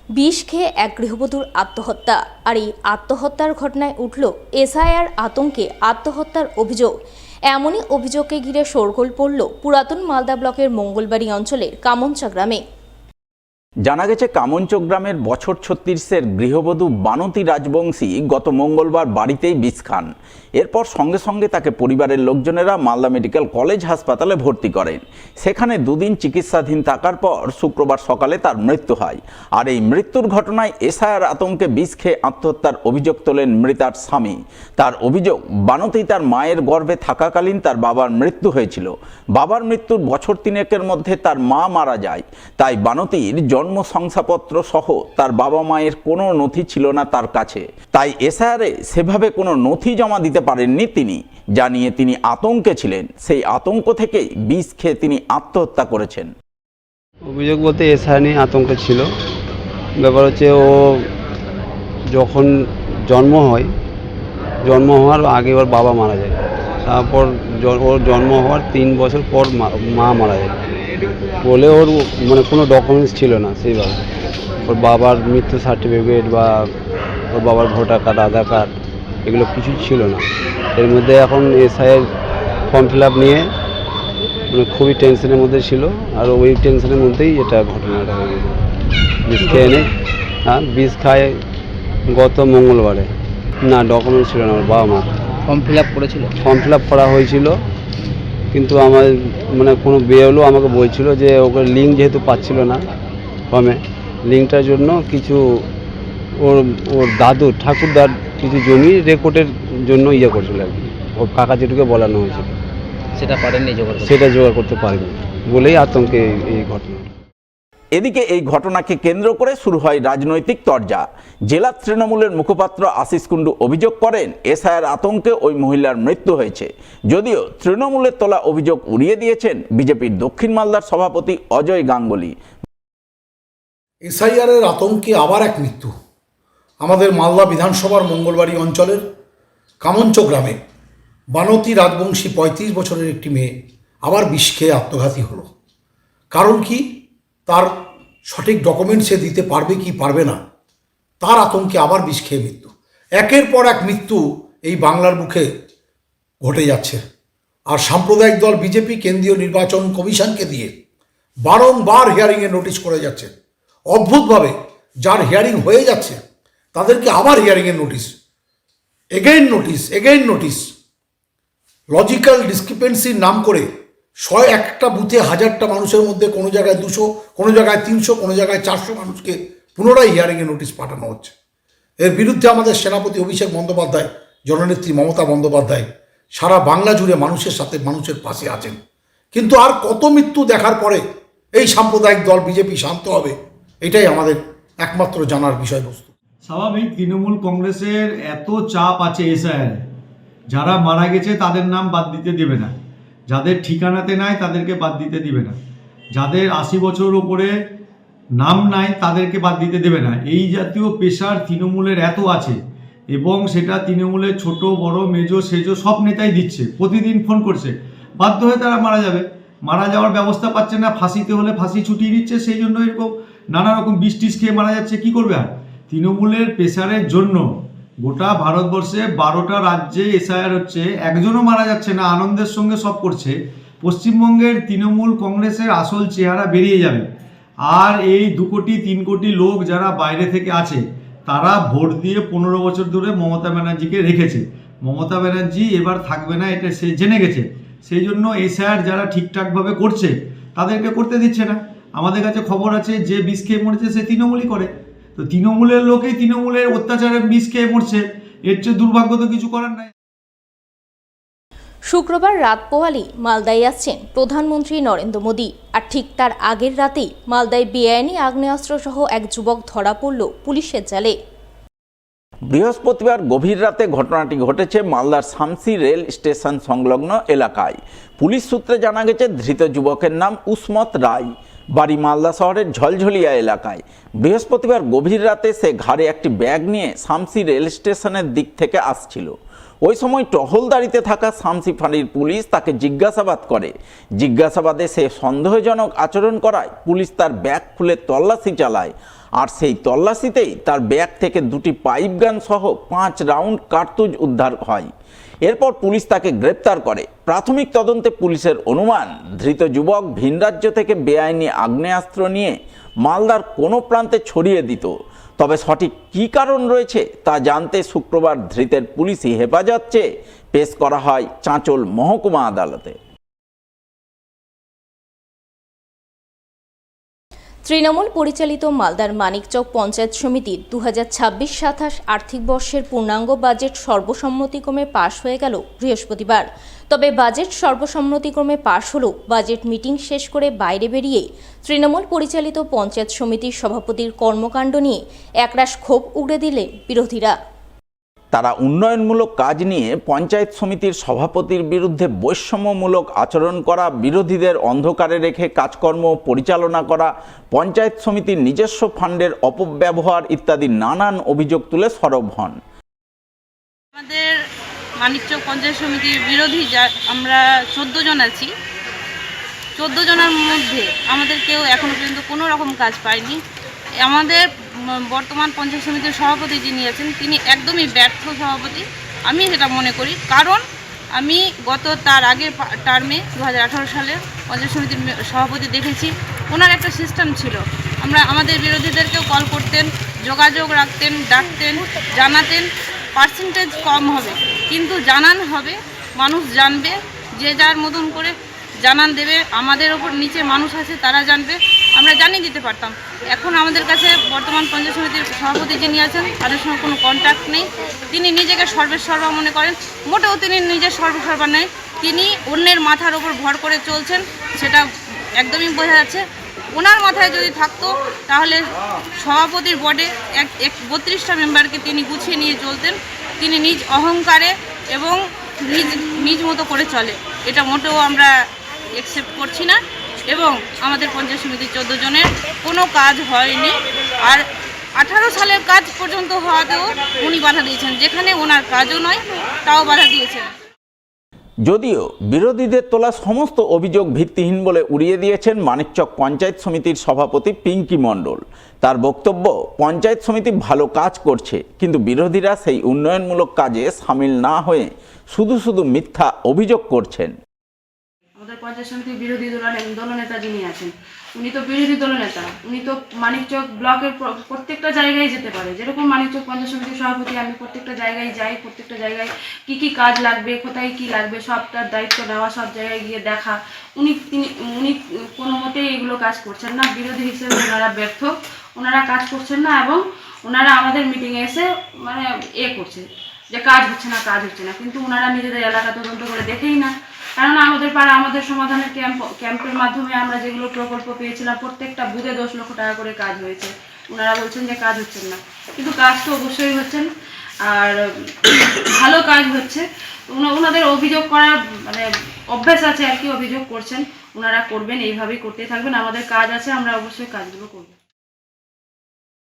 বিষ খেয়ে এক গৃহবধূর আত্মহত্যা। আর এই আত্মহত্যার ঘটনায় উঠল এসআইআর আতঙ্কে আত্মহত্যার অভিযোগ। এমনই অভিযোগকে ঘিরে শোরগোল পড়ল পুরাতন মালদা ব্লকের মঙ্গলবাড়ি অঞ্চলের কামঞ্চা গ্রামে। জানা গেছে কামঞ্চা গ্রামের বছর 36-এর গৃহবধূ বানতি রাজবংশী গত মঙ্গলবার বাড়িতেই বিষ খান। এরপর সঙ্গে সঙ্গে তাকে পরিবারের লোকজনেরা মালদা মেডিকেল কলেজ হাসপাতালে ভর্তি করেন। সেখানে দুদিন চিকিৎসাধীন থাকার পর শুক্রবার সকালে তার মৃত্যু হয়। আর এই মৃত্যুর ঘটনায় এসআইআর আতঙ্কে বিষ খেয়ে আত্মহত্যার অভিযোগ তোলেন মৃতার স্বামী। তার অভিযোগ, বানতি তার মায়ের গর্ভে থাকাকালীন তার বাবার মৃত্যু হয়েছিল। বাবার মৃত্যুর বছর 3-এর মধ্যে তার মা মারা যায়। তাই বানতির জন্ম শংসাপত্র সহ তার বাবা মায়ের কোনো নথি ছিল না তার কাছে। তাই এসআইআরে সেভাবে কোনো নথি জমা দিতে পারেননি তিনি। জানিয়ে তিনি আতঙ্কে ছিলেন। সেই আতঙ্ক থেকেই বিষ খেয়ে তিনি আত্মহত্যা করেছেন। অভিযোগ বলতে এসআইআর নিয়ে আতঙ্ক ছিল। ব্যাপার হচ্ছে, ও যখন জন্ম হওয়ার আগে ওর বাবা মারা যায়। তারপর ওর জন্ম হওয়ার 3 বছর পর মা মারা যায় বলে ওর কোনো ডকুমেন্টস ছিল না সেইভাবে। ওর বাবার মৃত্যু সার্টিফিকেট বা ওর বাবার ভোটার কার্ড, আধার কার্ড, এগুলো কিছুই ছিল না। এর মধ্যে এখন এসআইআর ফর্ম ফিল আপ নিয়ে খুবই টেনশনের মধ্যে ছিল। আর ওই টেনশনের মধ্যেই এটা ঘটনাটা হয়ে গেছে। বিষ খেয়ে বিষ খায় গত মঙ্গলবারে। না, ডকুমেন্ট ছিল না ওর বাবা মা। ফর্ম ফিল আপ করেছিল? ফর্ম ফিল আপ করা হয়েছিল, কিন্তু আমার কোনো বেরোলেও আমাকে বলছিল যে ওকে লিঙ্ক যেহেতু পাচ্ছিল না ফর্মে, লিঙ্কটার জন্য কিছু ওর দাদুর ঠাকুরদার কিছু জমি রেকর্ডের জন্য করছিল আর কি। ওর কাকা যেটুকু বলানো হয়েছিল সেটা পারেননি জোগাড় করতে? সেটা জোগাড় করতে পারেনি বলেই আতঙ্কে এই ঘটনা। এদিকে এই ঘটনাকে কেন্দ্র করে শুরু হয় রাজনৈতিক তরজা। জেলা তৃণমূলের মুখপাত্র আশিস কুণ্ডু অভিযোগ করেন, এসআইআর আতঙ্কে ওই মহিলার মৃত্যু হয়েছে। যদিও তৃণমূলের তোলা অভিযোগ উড়িয়ে দিয়েছেন বিজেপির দক্ষিণ মালদার সভাপতি অজয় গাঙ্গুলি। এসআইআরের আতঙ্কে আবার এক মৃত্যু। আমাদের মালদা বিধানসভার মঙ্গলবাড়ি অঞ্চলের কামঞ্চা গ্রামে বানতি রাজবংশী 35 বছরের একটি মেয়ে আবার বিষ খেয়ে আত্মঘাতী হলো। কারণ কি, তার সঠিক ডকুমেন্ট সে দিতে পারবে কি পারবে না, তার আতঙ্কে আবার বিষ খেয়ে মৃত্যু। একের পর এক মৃত্যু এই বাংলার বুকে ঘটে যাচ্ছে। আর সাম্প্রদায়িক দল বিজেপি কেন্দ্রীয় নির্বাচন কমিশনকে দিয়ে বারংবার হিয়ারিংয়ের নোটিশ করে যাচ্ছে। অদ্ভুতভাবে যার হিয়ারিং হয়ে যাচ্ছে তাদেরকে আবার হিয়ারিংয়ের নোটিশ, এগেইন নোটিশ। লজিক্যাল ডিসক্রিপেন্সির নাম করে 101টা বুথে 1000টা মানুষের মধ্যে কোনো জায়গায় 200, কোনো জায়গায় 300, কোনো জায়গায় 400 মানুষকে পুনরায় হিয়ারিংয়ের নোটিশ পাঠানো হচ্ছে। এর বিরুদ্ধে আমাদের সেনাপতি অভিষেক বন্দ্যোপাধ্যায়, জননেত্রী মমতা বন্দ্যোপাধ্যায় সারা বাংলা জুড়ে মানুষের সাথে মানুষের পাশে আছেন। কিন্তু আর কত মৃত্যু দেখার পরে এই সাম্প্রদায়িক দল বিজেপি শান্ত হবে, এটাই আমাদের একমাত্র জানার বিষয়বস্তু। স্বাভাবিক, তৃণমূল কংগ্রেসের এত চাপ আছে এসআইআর, যারা মারা গেছে তাদের নাম বাদ দিতে দেবে না, যাদের ঠিকানাতে নাই তাদেরকে বাদ দিতে দিবে না, যাদের 80 বছর উপরে নাম নাই তাদেরকে বাদ দিতে দেবে না। এই জাতীয় পেশার তৃণমূলের এত আছে, এবং সেটা তৃণমূলের ছোট বড় মেজো সেজো সব নেতাই দিচ্ছে। প্রতিদিন ফোন করছে, বাধ্য হয়ে তারা মারা যাবে, মারা যাওয়ার ব্যবস্থা পাচ্ছে না, ফাঁসিতে হলে ফাঁসি ছুটিয়ে দিচ্ছে, সেই জন্য এরকম নানা রকম বিষ টিষ খেয়ে মারা যাচ্ছে। কী করবে? আর তৃণমূলের প্রেসারের জন্য গোটা ভারতবর্ষে 12টা রাজ্যে এসআইআর হচ্ছে, একজনও মারা যাচ্ছে না, আনন্দের সঙ্গে সব করছে। পশ্চিমবঙ্গের তৃণমূল কংগ্রেসের আসল চেহারা বেরিয়ে যাবে। আর এই 2 কোটি 3 কোটি লোক যারা বাইরে থেকে আছে, তারা ভোট দিয়ে 15 বছর ধরে মমতা ব্যানার্জিকে রেখেছে। মমতা ব্যানার্জি এবার থাকবে না, এটা সে জেনে গেছে। সেই জন্য এসআইআর যারা ঠিকঠাকভাবে করছে তাদেরকে করতে দিচ্ছে না। আমাদের কাছে খবর আছে যে বিষ খেয়ে মরেছে সে তৃণমূলই করে। তো তৃণমূলের লোকেই তৃণমূলের অত্যাচারে বিষ খেয়ে মরছে, এর চেয়ে দুর্ভাগ্য তো কিছু করার নাই। শুক্রবার রাত পোহালেই মালদায় আসছেন প্রধানমন্ত্রী নরেন্দ্র মোদী। আর ঠিক তার আগের রাতেই মালদায় বেআইনি আগ্নেয়াস্ত্র সহ এক যুবক ধরা পড়ল পুলিশের জালে। বৃহস্পতিবার গভীর রাতে ঘটনাটি ঘটেছে মালদার শামসি রেল স্টেশন সংলগ্ন এলাকায়। পুলিশ সূত্রে জানা গেছে, ধৃত যুবকের নাম উসমত রায়, বাড়ি মালদা শহরের ঝলঝলিয়া এলাকায়। বৃহস্পতিবার গভীর রাতে সে ঘাড়ে একটি ব্যাগ নিয়ে শামসি রেল স্টেশনের দিক থেকে আসছিল। ওই সময় টহলদারিতে থাকা শামসি ফাঁড়ির পুলিশ তাকে জিজ্ঞাসাবাদ করে। জিজ্ঞাসাবাদে সে সন্দেহজনক আচরণ করায় পুলিশ তার ব্যাগ খুলে তল্লাশি চালায়। আর সেই তল্লাশিতেই তার ব্যাগ থেকে 2টি পাইপ গান সহ 5 রাউন্ড কার্তুজ উদ্ধার হয়। এরপর পুলিশ তাকে গ্রেপ্তার করে। প্রাথমিক তদন্তে পুলিশের অনুমান, ধৃত যুবক ভিন রাজ্য থেকে বেআইনি আগ্নেয়াস্ত্র নিয়ে মালদার কোনো প্রান্তে ছড়িয়ে দিত। তবে সঠিক কী কারণ রয়েছে তা জানতে শুক্রবার ধৃতের পুলিশি হেফাজত চেয়ে পেশ করা হয় চাঁচল মহকুমা আদালতে। তৃণমূল পরিচালিত মালদার মানিকচক পঞ্চায়েত সমিতির 2026-27 আর্থিক বর্ষের পূর্ণাঙ্গ বাজেট সর্বসম্মতিক্রমে পাশ হয়ে গেল বৃহস্পতিবার। তবে বাজেট সর্বসম্মতিক্রমে পাশ হলেও বাজেট মিটিং শেষ করে বাইরে বেরিয়ে তৃণমূল পরিচালিত পঞ্চায়েত সমিতির সভাপতির কর্মকাণ্ড নিয়ে একরাশ ক্ষোভ উগড়ে দিলেন বিরোধীরা। তারা উন্নয়নমূলক কাজ নিয়ে পঞ্চায়েত সমিতির সভাপতির বিরুদ্ধে বৈষম্যমূলক আচরণ করা, বিরোধীদের অন্ধকারে রেখে কাজকর্ম পরিচালনা করা, পঞ্চায়েত সমিতির নিজস্ব ফান্ডের অপব্যবহার ইত্যাদি নানান অভিযোগ তুলে সরব হন। আমাদের মানিকচক পঞ্চায়েত সমিতির বিরোধী আমরা 14 জন আছি। 14 জনের মধ্যে আমাদের কেউ এখনো পর্যন্ত কোনো রকম কাজ পায়নি। আমাদের বর্তমান পঞ্চায়েত সমিতির সভাপতি যিনি আছেন তিনি একদমই ব্যর্থ সভাপতি, আমি সেটা মনে করি। কারণ আমি তার আগের টার্মে 2018 সালে পঞ্চায়েত সমিতির সভাপতি দেখেছি, ওনার একটা সিস্টেম ছিল। আমাদের বিরোধীদেরকেও কল করতেন, যোগাযোগ রাখতেন, ডাকতেন, জানাতেন। পার্সেন্টেজ কম হবে কিন্তু জানান হবে, মানুষ জানবে, যে যার মতন করে জানান দেবে। আমাদের ওপর নিচে মানুষ আছে, তারা জানবে, আমরা জানিয়ে দিতে পারতাম। এখন আমাদের কাছে বর্তমান পঞ্চায়েত সমিতির সভাপতি যিনি আছেন তাদের সঙ্গে কোনো কন্ট্যাক্ট নেই। তিনি নিজেকে সর্বেসর্বা মনে করেন, মোটেও তিনি নিজের সর্বেসর্বা নেই, তিনি অন্যের মাথার ওপর ভর করে চলছেন, সেটা একদমই বোঝা যাচ্ছে। ওনার মাথায় যদি থাকতো তাহলে সভাপতির বোর্ডে 32টা মেম্বারকে তিনি গুছিয়ে নিয়ে চলতেন। তিনি নিজ অহংকারে এবং নিজ মতো করে চলে, এটা মোটেও আমরা অ্যাকসেপ্ট করছি না। এবং আমাদের পঞ্চায়েত সমিতির 14 জনের কোনো কাজ হয়নি। আর 18 সালের কাজ পর্যন্ত হওয়াতেও উনি বাধা দিয়েছেন, যেখানে ওনার কাজও নয় তাও বাধা দিয়েছেন। যদিও বিরোধীদের তোলা সমস্ত অভিযোগ ভিত্তিহীন বলে উড়িয়ে দিয়েছেন মানিকচক পঞ্চায়েত সমিতির সভাপতি পিঙ্কি মণ্ডল। তার বক্তব্য, পঞ্চায়েত সমিতি ভালো কাজ করছে, কিন্তু বিরোধীরা সেই উন্নয়নমূলক কাজে সামিল না হয়ে শুধু মিথ্যা অভিযোগ করছেন। আমাদের পঞ্চায়েত সমিতির বিরোধী দলনেতা যিনি আছেন উনি তো বিরোধী দলনেতা, উনি তো মানিকচক ব্লকের প্রত্যেকটা জায়গায় যেতে পারে। যেরকম মানিকচক পঞ্চায়েত সমিতির সভাপতি আমি প্রত্যেকটা জায়গায় যাই, প্রত্যেকটা জায়গায় কি কাজ লাগবে, কোথায় কি লাগবে সবটার দায়িত্ব নেওয়া, সব জায়গায় গিয়ে দেখা। উনি কোনো মতেই এগুলো কাজ করছেন না। বিরোধী হিসেবে ওনারা ব্যর্থ, ওনারা কাজ করছেন না। এবং ওনারা আমাদের মিটিংয়ে এসে মানে করছে যে কাজ হচ্ছে না, কিন্তু ওনারা নিজেদের এলাকা তদন্ত করে দেখেই না। কারণ আমাদের পাড়া আমাদের সমাধানের ক্যাম্পের মাধ্যমে আমরা যেগুলো প্রকল্প পেয়েছিলাম প্রত্যেকটা বুথে 10 লক্ষ টাকা করে কাজ হয়েছে। ওনারা বলছেন যে কাজ হচ্ছেন না, কিন্তু কাজ তো অবশ্যই হচ্ছেন, আর ভালো কাজ হচ্ছে। ওনাদের অভিযোগ করার মানে অভ্যাস আছে আর কি, অভিযোগ করছেন, ওনারা করবেন, এইভাবেই করতে থাকবেন। আমাদের কাজ আছে, আমরা অবশ্যই কাজগুলো করব।